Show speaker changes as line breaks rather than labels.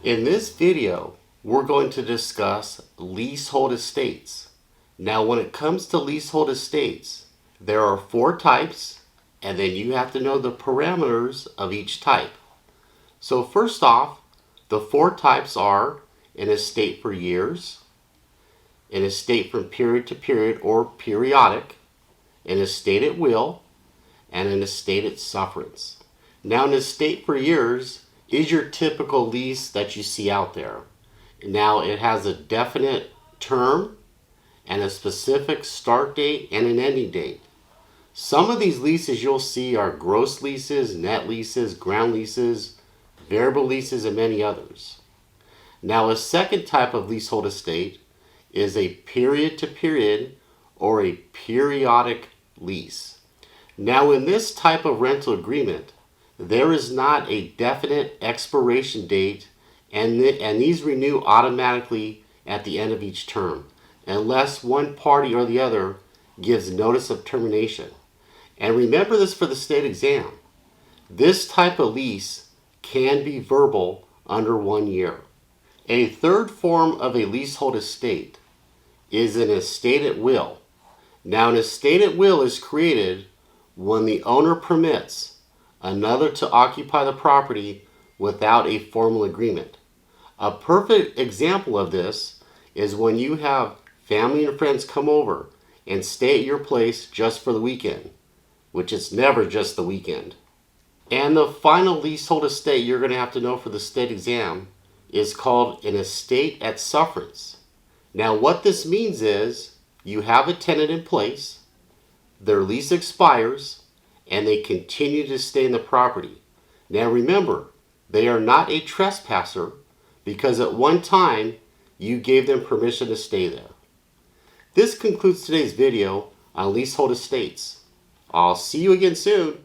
In this video, we're going to discuss leasehold estates. Now, when it comes to leasehold estates, there are four types, and then you have to know the parameters of each type. So first off, the four types are an estate for years, an estate from period to period or periodic, an estate at will, and an estate at sufferance. Now, an estate for years is your typical lease that you see out there. Now, it has a definite term and a specific start date and an ending date. Some of these leases you'll see are gross leases, net leases, ground leases, variable leases, and many others. Now, a second type of leasehold estate is a period to period or a periodic lease. Now, in this type of rental agreement, there is not a definite expiration date, and these renew automatically at the end of each term, unless one party or the other gives notice of termination. And remember this for the state exam. This type of lease can be verbal under 1 year. A third form of a leasehold estate is an estate at will. Now, an estate at will is created when the owner permits another to occupy the property without a formal agreement. A perfect example of this is when you have family and friends come over and stay at your place just for the weekend, which is never just the weekend. And the final leasehold estate you're going to have to know for the state exam is called an estate at sufferance. Now, what this means is you have a tenant in place, their lease expires, and they continue to stay in the property. Now remember, they are not a trespasser because at one time you gave them permission to stay there. This concludes today's video on leasehold estates. I'll see you again soon.